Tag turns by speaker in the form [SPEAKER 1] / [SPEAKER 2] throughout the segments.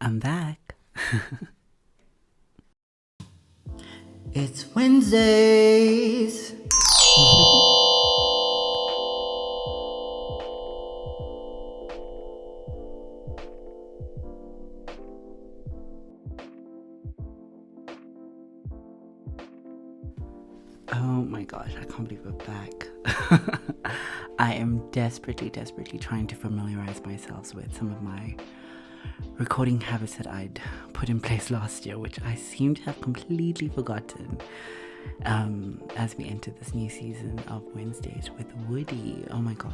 [SPEAKER 1] I'm back.
[SPEAKER 2] It's Wednesdays.
[SPEAKER 1] Oh my gosh, I can't believe we're back. I am desperately trying to familiarize myself with some of my recording habits that I'd put in place last year, which I seem to have completely forgotten as we enter this new season of Wednesdays with Woody. Oh my gosh,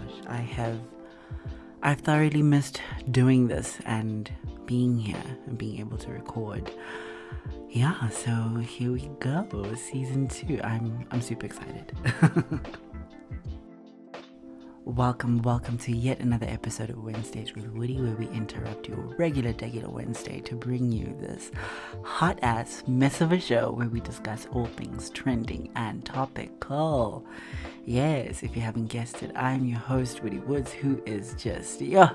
[SPEAKER 1] I've thoroughly missed doing this and being here and being able to record. Yeah, so here we go, season 2. I'm super excited. Welcome to yet another episode of Wednesdays with Woody, where we interrupt your regular Wednesday to bring you this hot ass mess of a show where we discuss all things trending and topical. Yes, if you haven't guessed it, I'm your host, Woody Woods, who is just, your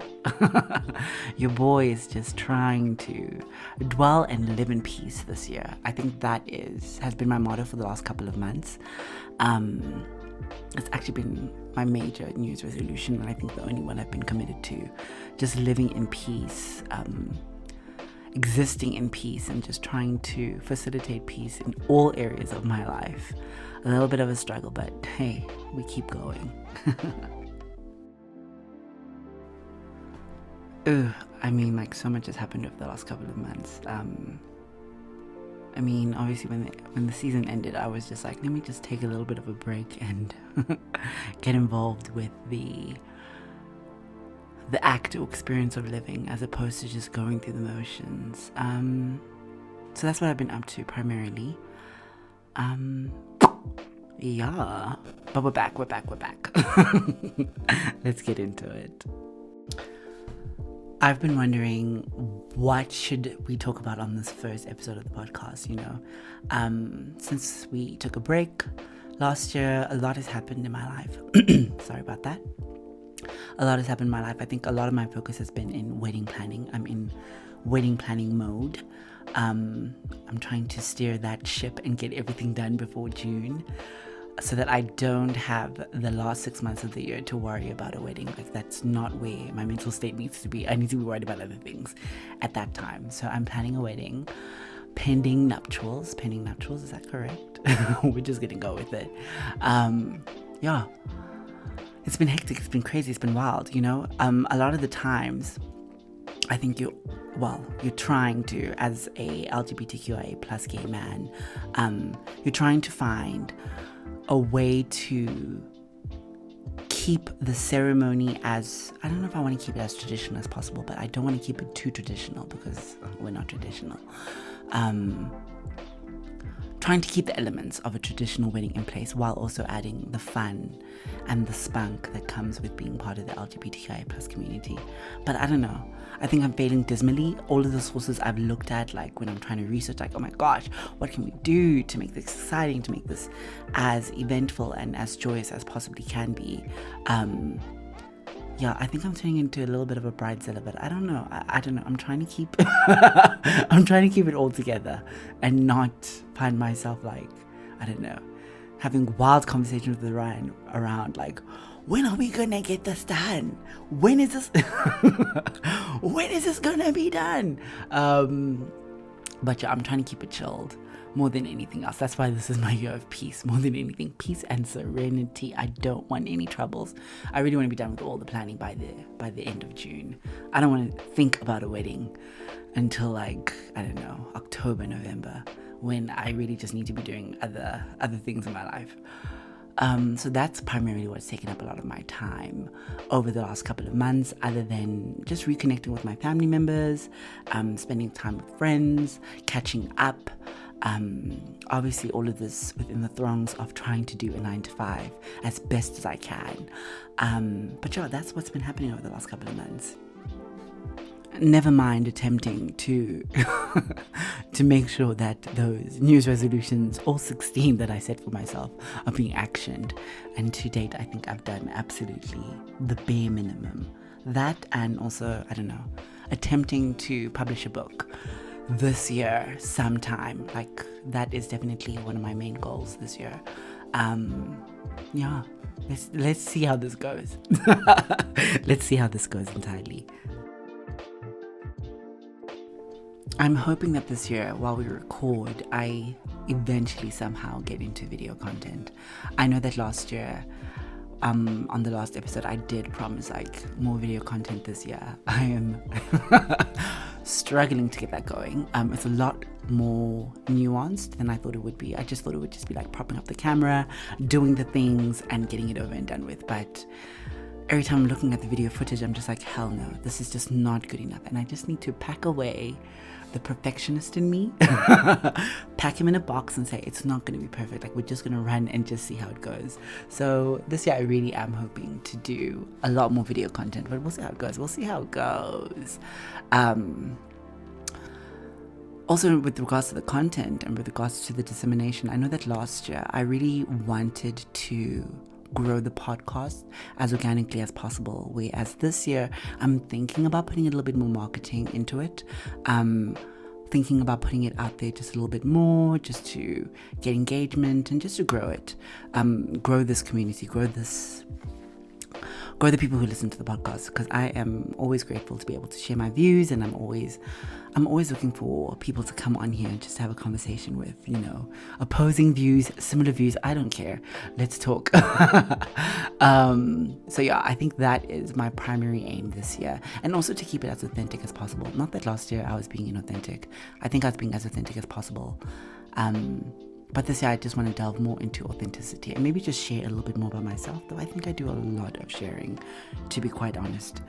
[SPEAKER 1] boy is just trying to dwell and live in peace this year. I think that has been my motto for the last couple of months. It's actually been my major New Year's resolution, and I think the only one I've been committed to. Just living in peace, existing in peace, and just trying to facilitate peace in all areas of my life. A little bit of a struggle, but hey, we keep going. So much has happened over the last couple of months. Obviously when the season ended, I was just like, let me just take a little bit of a break and get involved with the act or experience of living, as opposed to just going through the motions. So that's what I've been up to primarily. Yeah, but we're back. Let's get into it. I've been wondering, what should we talk about on this first episode of the podcast? Since we took a break last year, a lot has happened in my life. Sorry about that. A lot has happened in my life. I think a lot of my focus has been in wedding planning. I'm in wedding planning mode. I'm trying to steer that ship and get everything done before June, so that I don't have the last 6 months of the year to worry about a wedding. Like, that's not where my mental state needs to be. I need to be worried about other things at that time. So I'm planning a wedding, pending nuptials. Is that correct? We're just gonna go with it. Yeah, it's been hectic. It's been crazy. It's been wild. A lot of the times, I think you're trying to, as a LGBTQIA plus gay man, you're trying to find a way to keep the ceremony as, I don't know if I want to keep it as traditional as possible, but I don't want to keep it too traditional because we're not traditional. Trying to keep the elements of a traditional wedding in place while also adding the fun and the spunk that comes with being part of the LGBTQIA plus community. But I don't know. I think I'm failing dismally. All of the sources I've looked at, like when I'm trying to research, like, oh my gosh, what can we do to make this exciting, to make this as eventful and as joyous as possibly can be? I think I'm turning into a little bit of a bridezilla, but I don't know. I don't know. I'm trying to keep I'm trying to keep it all together and not find myself, like, I don't know, having wild conversations with Ryan around, like, when are we gonna get this done? When is this gonna be done? But yeah, I'm trying to keep it chilled more than anything else. That's why this is my year of peace, more than anything. Peace and serenity. I don't want any troubles. I really want to be done with all the planning by the end of June. I don't want to think about a wedding until, like, I don't know, October, November, when I really just need to be doing other things in my life. So that's primarily what's taken up a lot of my time over the last couple of months, other than just reconnecting with my family members, spending time with friends, catching up. Obviously all of this within the throngs of trying to do a 9-to-5 as best as I can. But yeah, that's what's been happening over the last couple of months. Never mind attempting to to make sure that those New Year's resolutions, all 16 that I set for myself, are being actioned. And to date, I think I've done absolutely the bare minimum. That, and also, I don't know, attempting to publish a book this year sometime. Like, that is definitely one of my main goals this year. Yeah, let's see how this goes. Let's see how this goes entirely. I'm hoping that this year, while we record, I eventually somehow get into video content. I know that last year, on the last episode, I did promise like more video content this year. I am struggling to get that going. It's a lot more nuanced than I thought it would be. I just thought it would just be like propping up the camera, doing the things and getting it over and done with. But every time I'm looking at the video footage, I'm just like, hell no, this is just not good enough. And I just need to pack away the perfectionist in me, pack him in a box and say, it's not going to be perfect. Like, we're just going to run and just see how it goes. So this year I really am hoping to do a lot more video content, but we'll see how it goes. Also, with regards to the content and with regards to the dissemination, I know that last year I really wanted to grow the podcast as organically as possible, whereas this year I'm thinking about putting a little bit more marketing into it, thinking about putting it out there just a little bit more, just to get engagement and just to grow it, grow this community, grow the people who listen to the podcast, because I am always grateful to be able to share my views, and I'm always looking for people to come on here and just have a conversation with, opposing views, similar views. I don't care. Let's talk. So yeah, I think that is my primary aim this year, and also to keep it as authentic as possible. Not that last year I was being inauthentic. I think I was being as authentic as possible. But this year I just want to delve more into authenticity and maybe just share a little bit more about myself, though I think I do a lot of sharing, to be quite honest.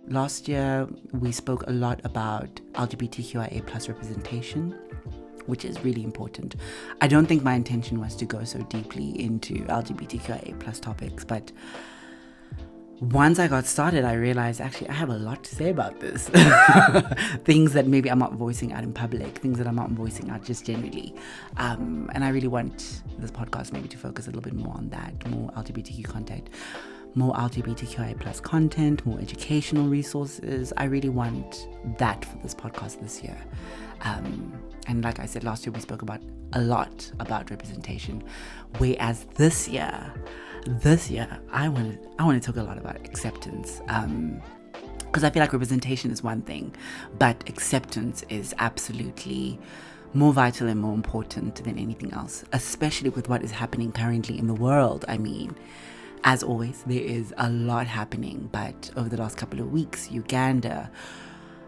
[SPEAKER 1] Last year we spoke a lot about LGBTQIA+ representation, which is really important. I don't think my intention was to go so deeply into LGBTQIA+ topics, but once I got started, I realized actually I have a lot to say about this. Things that maybe I'm not voicing out in public, things that I'm not voicing out just generally. And I really want this podcast maybe to focus a little bit more on that, more LGBTQ content, more LGBTQIA+ content, more educational resources. I really want that for this podcast this year. And like I said, last year we spoke a lot about representation, whereas this year I want to talk a lot about acceptance, because I feel like representation is one thing, but acceptance is absolutely more vital and more important than anything else, especially with what is happening currently in the world. I mean, as always, there is a lot happening, but over the last couple of weeks, Uganda,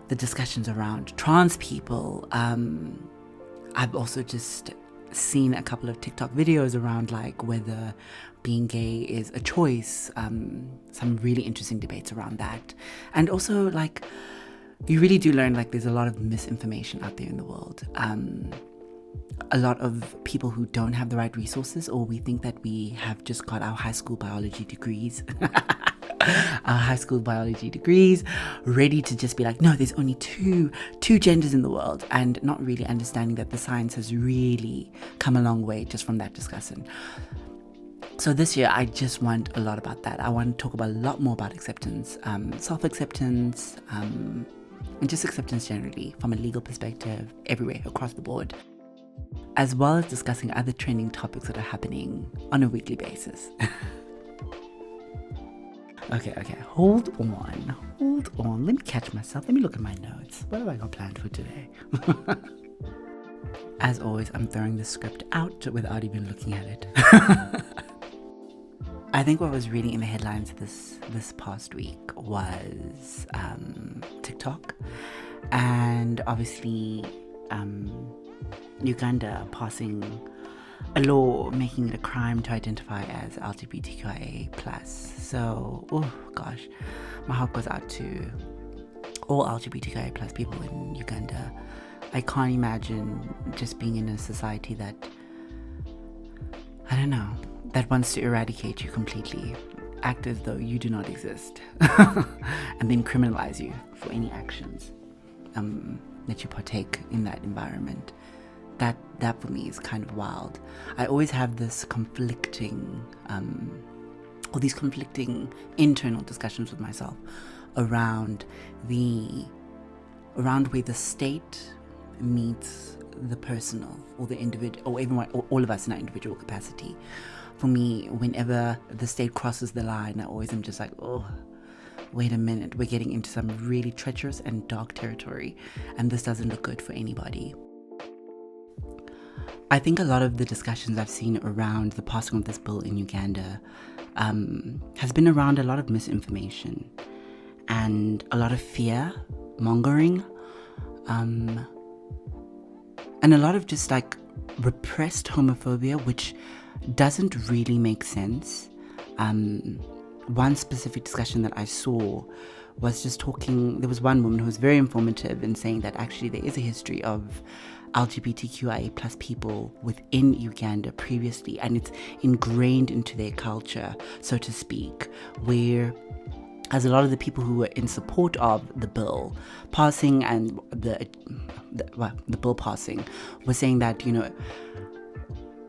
[SPEAKER 1] the discussions around trans people, I've also just seen a couple of TikTok videos around like whether being gay is a choice, some really interesting debates around that. And also, like, you really do learn like there's a lot of misinformation out there in the world, a lot of people who don't have the right resources, or we think that we have just got our high school biology degrees ready to just be like, no, there's only two genders in the world, and not really understanding that the science has really come a long way just from that discussion. So this year I just want a lot about that. I want to talk about a lot more about acceptance, self-acceptance, and just acceptance generally from a legal perspective, everywhere across the board, as well as discussing other trending topics that are happening on a weekly basis. Okay, hold on. Let me catch myself. Let me look at my notes. What have I got planned for today? As always, I'm throwing the script out without even looking at it. I think what was reading in the headlines this past week was TikTok, and obviously Uganda passing a law making it a crime to identify as LGBTQIA+. So, oh gosh, my heart goes out to all LGBTQIA+ people in Uganda. I can't imagine just being in a society that, I don't know, that wants to eradicate you completely, act as though you do not exist, and then criminalize you for any actions that you partake in that environment. That for me is kind of wild. I always have this conflicting internal discussions with myself around where the state meets the personal, or the individual, or everyone, or all of us in our individual capacity. For me, whenever the state crosses the line, I always am just like, oh, wait a minute, we're getting into some really treacherous and dark territory, and this doesn't look good for anybody. I think a lot of the discussions I've seen around the passing of this bill in Uganda has been around a lot of misinformation and a lot of fear mongering, and a lot of just like repressed homophobia, which doesn't really make sense. One specific discussion that I saw was just talking, there was one woman who was very informative in saying that actually there is a history of LGBTQIA plus people within Uganda previously, and it's ingrained into their culture, so to speak, where as a lot of the people who were in support of the bill passing and the bill passing were saying that, you know,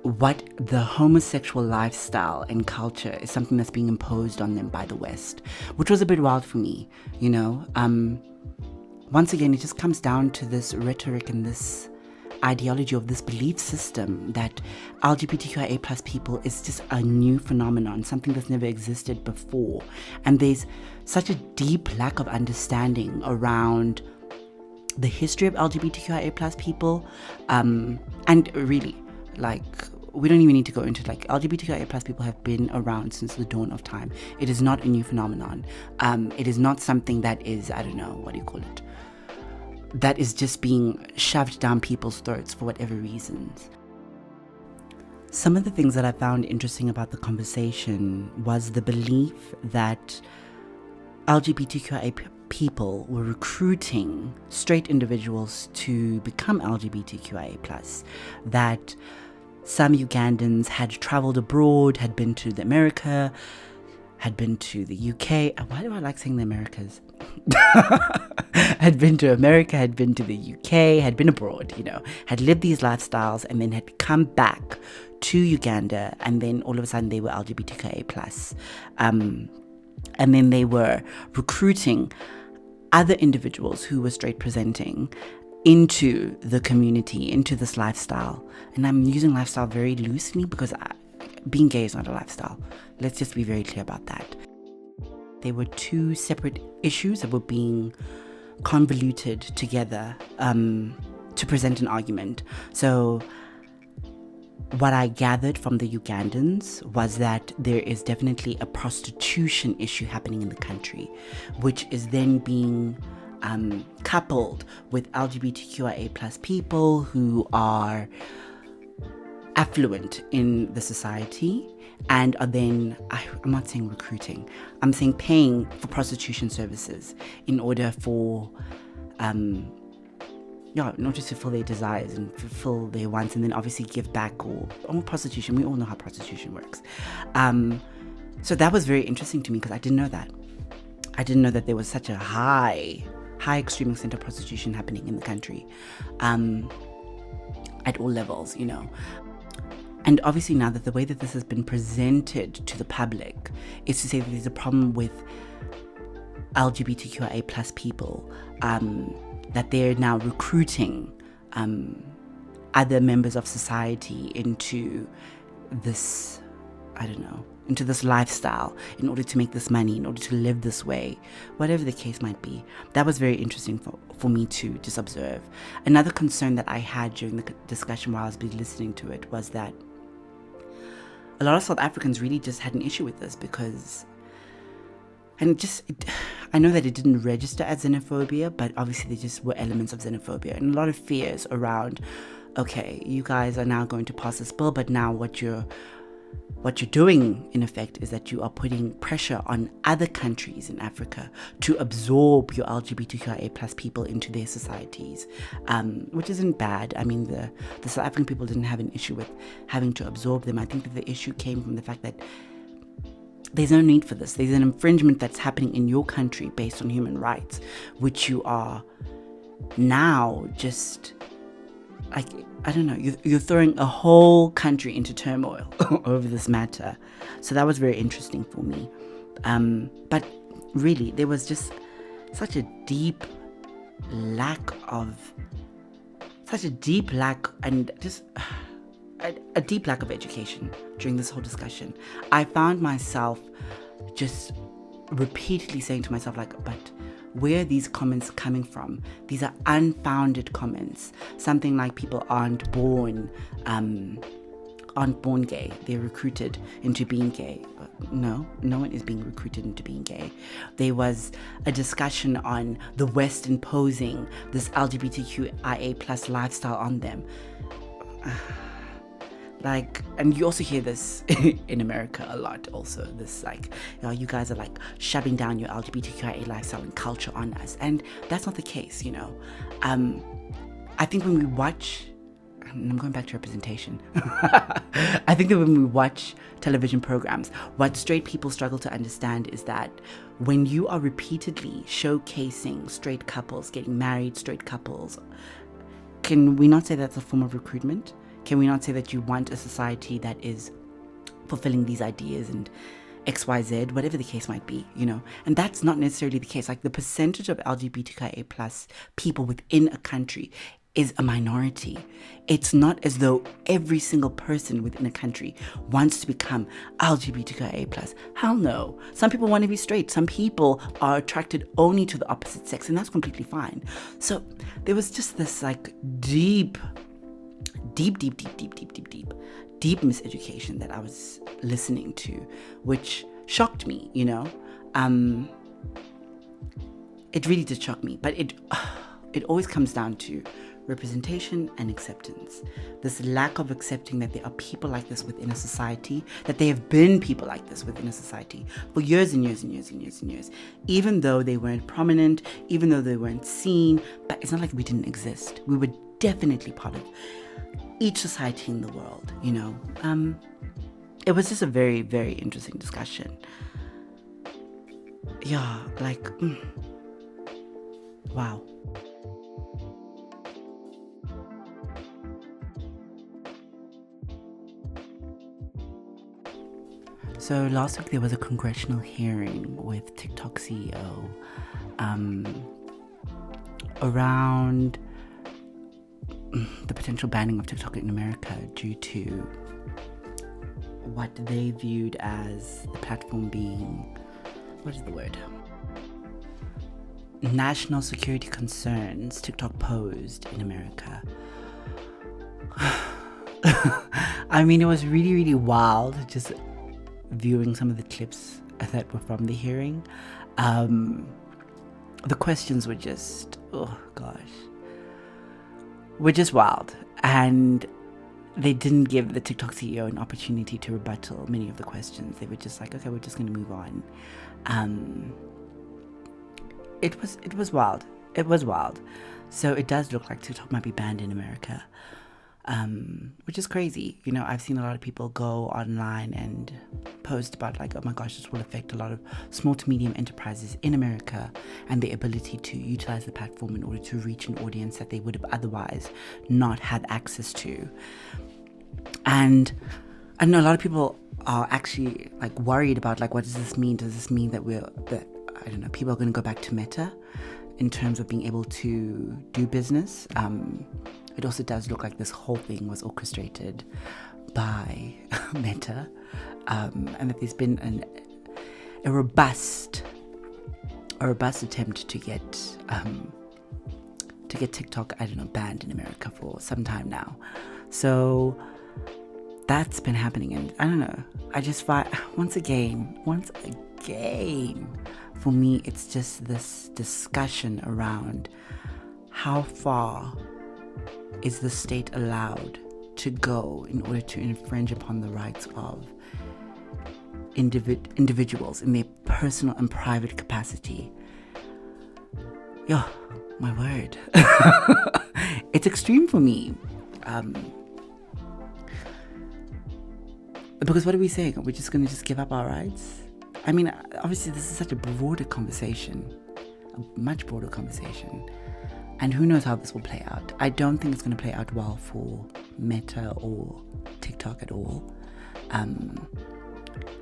[SPEAKER 1] what the homosexual lifestyle and culture is something that's being imposed on them by the West, which was a bit wild for me, you know. Once again, it just comes down to this rhetoric and this ideology of this belief system that LGBTQIA plus people is just a new phenomenon, something that's never existed before. And there's such a deep lack of understanding around the history of LGBTQIA plus people. And really, like, we don't even need to go into, like, LGBTQIA plus people have been around since the dawn of time. It is not a new phenomenon. It is not something that is, I don't know, what do you call it? That is just being shoved down people's throats for whatever reasons. Some of the things that I found interesting about the conversation was the belief that LGBTQIA people were recruiting straight individuals to become LGBTQIA+, that some Ugandans had traveled abroad, had been to America, had been to the UK. Why do I like saying the Americas? Had been to America, had been to the UK, had been abroad, you know, had lived these lifestyles, and then had come back to Uganda, and then all of a sudden they were LGBTQIA+. And then they were recruiting other individuals who were straight presenting into the community, into this lifestyle. And I'm using lifestyle very loosely because being gay is not a lifestyle. Let's just be very clear about that. There were two separate issues that were being convoluted together to present an argument. So what I gathered from the Ugandans was that there is definitely a prostitution issue happening in the country, which is then being coupled with LGBTQIA plus people who are affluent in the society and are then, I'm not saying recruiting, I'm saying paying for prostitution services in order for, not just to fulfill their desires and fulfill their wants and then obviously give back or prostitution. We all know how prostitution works. So that was very interesting to me because I didn't know that. I didn't know that there was such a high extreme extent of prostitution happening in the country at all levels, you know. And obviously now that the way that this has been presented to the public is to say that there's a problem with LGBTQIA plus people, that they're now recruiting other members of society into this, into this lifestyle in order to make this money, in order to live this way, whatever the case might be. That was very interesting for me to just observe. Another concern that I had during the discussion while I was listening to it was that a lot of South Africans really just had an issue with this because, I know that it didn't register as xenophobia, but obviously there just were elements of xenophobia and a lot of fears around, okay, you guys are now going to pass this bill, but now what you're doing in effect is that you are putting pressure on other countries in Africa to absorb your LGBTQIA plus people into their societies, which isn't bad. I mean, the South African people didn't have an issue with having to absorb them. I think that the issue came from the fact that there's no need for this. There's an infringement that's happening in your country based on human rights, which you are now just like, I don't know, you're throwing a whole country into turmoil over this matter. So that was very interesting for me. But really, there was just such a deep lack and just a deep lack of education during this whole discussion. I found myself just repeatedly saying to myself, like, but where are these comments coming from? These are unfounded comments. Something like people aren't born gay. They're recruited into being gay. No one is being recruited into being gay. There was a discussion on the West imposing this LGBTQIA plus lifestyle on them. Like, and you also hear this in America a lot also, this like, you guys are like shoving down your LGBTQIA lifestyle and culture on us. And that's not the case, I think when we watch, and I'm going back to representation, I think that when we watch television programs, what straight people struggle to understand is that when you are repeatedly showcasing straight couples getting married, straight couples, can we not say that's a form of recruitment? Can we not say that you want a society that is fulfilling these ideas and XYZ, whatever the case might be, And that's not necessarily the case. Like, the percentage of LGBTQIA plus people within a country is a minority. It's not as though every single person within a country wants to become LGBTQIA plus. Hell no. Some people want to be straight. Some people are attracted only to the opposite sex, and that's completely fine. So there was just this like deep miseducation that I was listening to, which shocked me, It really did shock me, but it always comes down to representation and acceptance. This lack of accepting that there are people like this within a society, that there have been people like this within a society for years and years and years and years and years, even though they weren't prominent, even though they weren't seen. But it's not like we didn't exist. We were definitely part of each society in the world, It was just a very, very interesting discussion. Yeah, like, wow. So last week there was a congressional hearing with TikTok CEO around the potential banning of TikTok in America due to what they viewed as the platform being, what is the word? National security concerns TikTok posed in America. I mean, it was really, really wild just viewing some of the clips that were from the hearing. The questions were just, oh gosh, were just wild. And they didn't give the TikTok CEO an opportunity to rebuttal many of the questions. They were just like, okay, we're just going to move on. It was wild. It was wild. So it does look like TikTok might be banned in America, which is crazy. I've seen a lot of people go online and post about like, oh my gosh, this will affect a lot of small to medium enterprises in America and their ability to utilize the platform in order to reach an audience that they would have otherwise not had access to. And I know a lot of people are actually like worried about like, what does this mean? Does this mean that people are going to go back to Meta in terms of being able to do business? It also does look like this whole thing was orchestrated by Meta, and that there's been a robust attempt to get TikTok, banned in America for some time now. So that's been happening, and I don't know. I just find once again, for me, it's just this discussion around how far is the state allowed to go in order to infringe upon the rights of individuals in their personal and private capacity. Yeah, my word. It's extreme for me. Because what are we saying? Are we just going to give up our rights? I mean, obviously this is such a broader conversation, a much broader conversation. And who knows how this will play out. I don't think it's going to play out well for Meta or TikTok at all.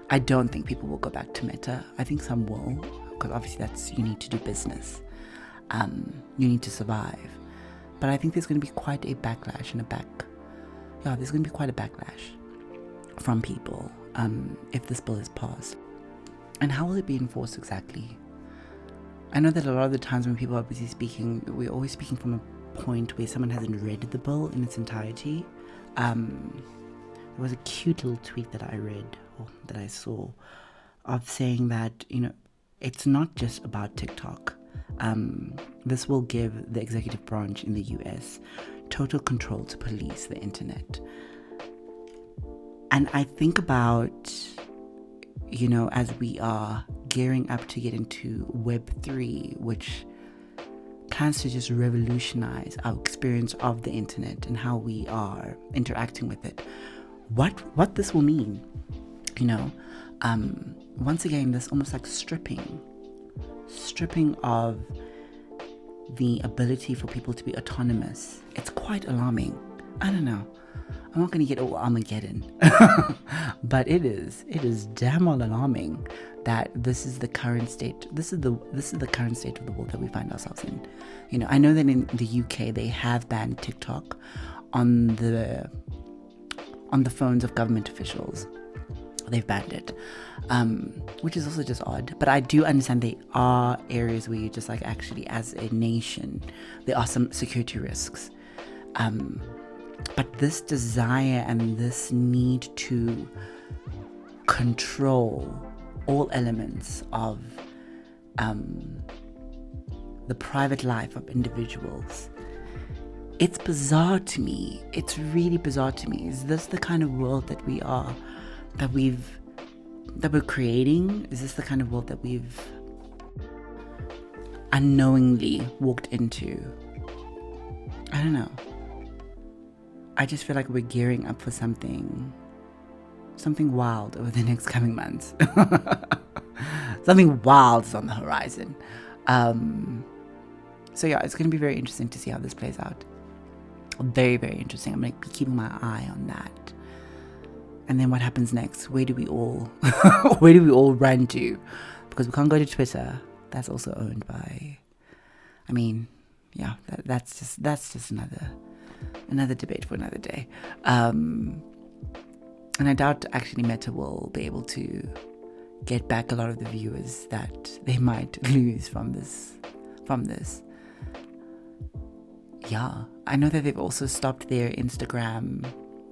[SPEAKER 1] I don't think people will go back to Meta. I think some will, because obviously you need to do business. You need to survive. But I think there's going to be quite a backlash there's going to be quite a backlash from people if this bill is passed. And how will it be enforced exactly? I know that a lot of the times when people are busy speaking, we're always speaking from a point where someone hasn't read the bill in its entirety. There was a cute little tweet that I read, or that I saw, of saying that, it's not just about TikTok. This will give the executive branch in the US total control to police the internet. And I think about, as we are gearing up to get into Web3, which plans to just revolutionize our experience of the internet and how we are interacting with it, what this will mean, once again, this almost like stripping of the ability for people to be autonomous. It's quite alarming. I don't know. I'm not going to get all Armageddon, but it is damn well alarming that this is the current state. This is the current state of the world that we find ourselves in. I know that in the UK they have banned TikTok on the phones of government officials. They've banned it, which is also just odd. But I do understand there are areas where you just like actually, as a nation, there are some security risks. But this desire and this need to control all elements of the private life of individuals, it's bizarre to me. It's really bizarre to me. Is this the kind of world that we are, that we're creating? Is this the kind of world that we've unknowingly walked into? I don't know. I just feel like we're gearing up for something wild over the next coming months. Something wild is on the horizon. So yeah, it's going to be very interesting to see how this plays out. Very, very interesting. I'm going to be keeping my eye on that. And then what happens next? Where do we all run to? Because we can't go to Twitter. That's also owned by, that's just another debate for another day. And I doubt actually Meta will be able to get back a lot of the viewers that they might lose from this. Yeah, I know that they've also stopped their Instagram.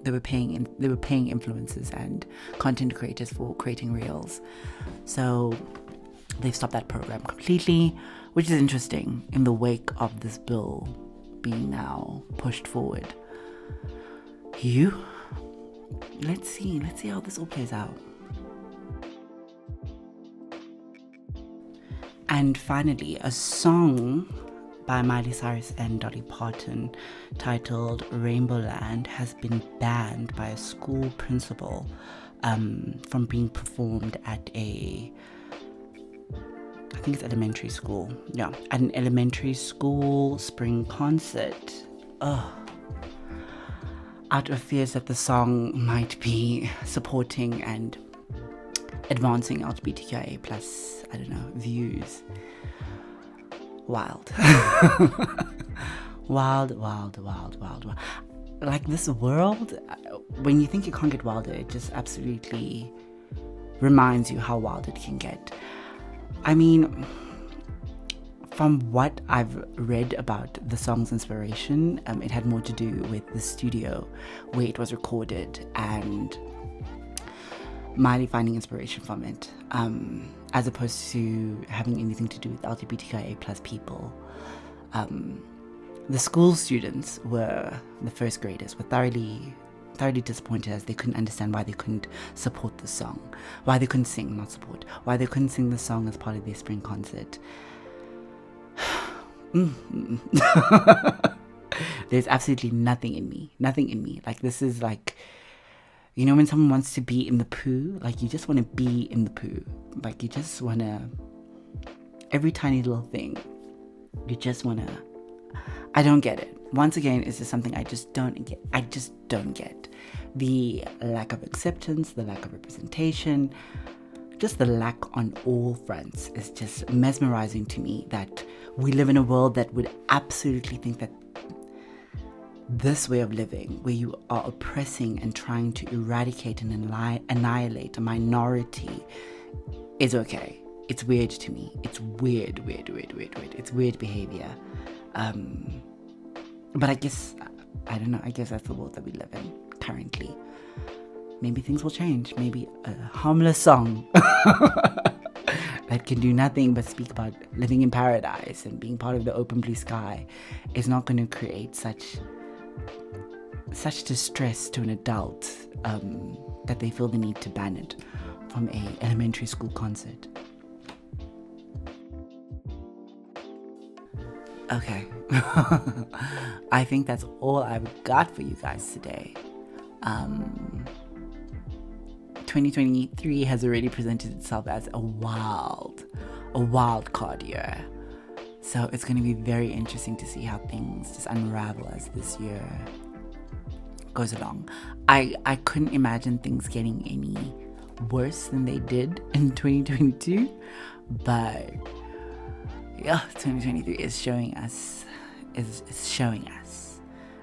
[SPEAKER 1] They were paying influencers and content creators for creating reels. So they've stopped that program completely, which is interesting in the wake of this bill being now pushed forward. Let's see how this all plays out. And finally, a song by Miley Cyrus and Dolly Parton titled Rainbow Land has been banned by a school principal from being performed at I think it's elementary school. Yeah, at an elementary school spring concert. Out of fears that the song might be supporting and advancing LGBTQIA plus, views. Wild. Wild. Like this world, when you think it can't get wilder, it just absolutely reminds you how wild it can get. From what I've read about the song's inspiration, it had more to do with the studio where it was recorded and Miley finding inspiration from it, as opposed to having anything to do with LGBTQIA plus people. The school students were the first graders were thoroughly disappointed as they couldn't understand why they couldn't support the song, why they couldn't sing, not support, why they couldn't sing the song as part of their spring concert. There's absolutely nothing in me. Like, this is like, when someone wants to be in the poo, like, you just want to be in the poo. Like, you just want to, every tiny little thing, you just want to, I don't get it. Once again, it's just something I just don't get. I just don't get. The lack of acceptance, the lack of representation, just the lack on all fronts is just mesmerizing to me, that we live in a world that would absolutely think that this way of living, where you are oppressing and trying to eradicate and annihilate a minority, is okay. It's weird to me. It's weird. It's weird behavior. But I guess, I don't know, I guess that's the world that we live in currently. Maybe things will change. Maybe a harmless song that can do nothing but speak about living in paradise and being part of the open blue sky is not going to create such distress to an adult that they feel the need to ban it from a elementary school concert. Okay. I think that's all I've got for you guys today. 2023 has already presented itself as a wild card year. So it's going to be very interesting to see how things just unravel as this year goes along. I couldn't imagine things getting any worse than they did in 2022, but yeah, 2023 is showing us.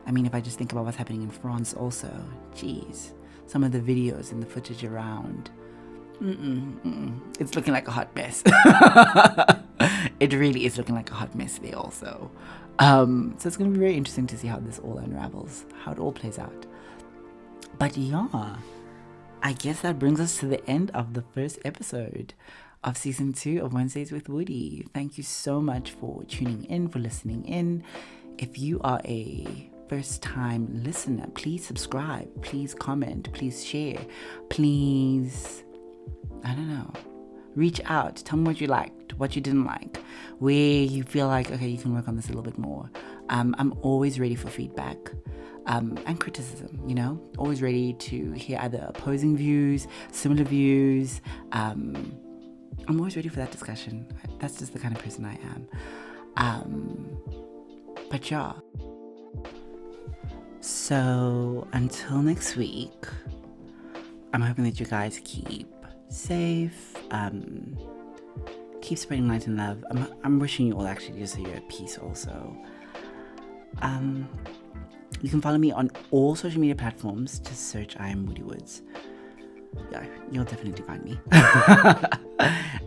[SPEAKER 1] I mean, if I just think about what's happening in France also, geez, some of the videos and the footage around, it's looking like a hot mess. It really is looking like a hot mess there also. So it's going to be very interesting to see how this all unravels, how it all plays out. But yeah, I guess that brings us to the end of the first episode of season 2 of Wednesdays with Woody. Thank you so much for tuning in, for listening in. If you are a first-time listener, please subscribe, please comment, please share, please, I don't know, reach out, tell me what you liked, what you didn't like, where you feel like, okay, you can work on this a little bit more. I'm always ready for feedback and criticism, always ready to hear either opposing views, similar views. I'm always ready for that discussion. That's just the kind of person I am. But yeah. So until next week, I'm hoping that you guys keep safe, keep spreading light and love. I'm wishing you all actually just a year of peace also. You can follow me on all social media platforms. Just search I am Woody Woods. Yeah, you'll definitely find me.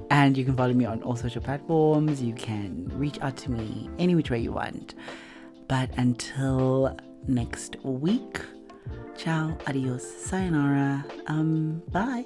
[SPEAKER 1] And you can follow me on all social platforms. You can reach out to me any which way you want. But until next week, ciao, adios, sayonara, bye.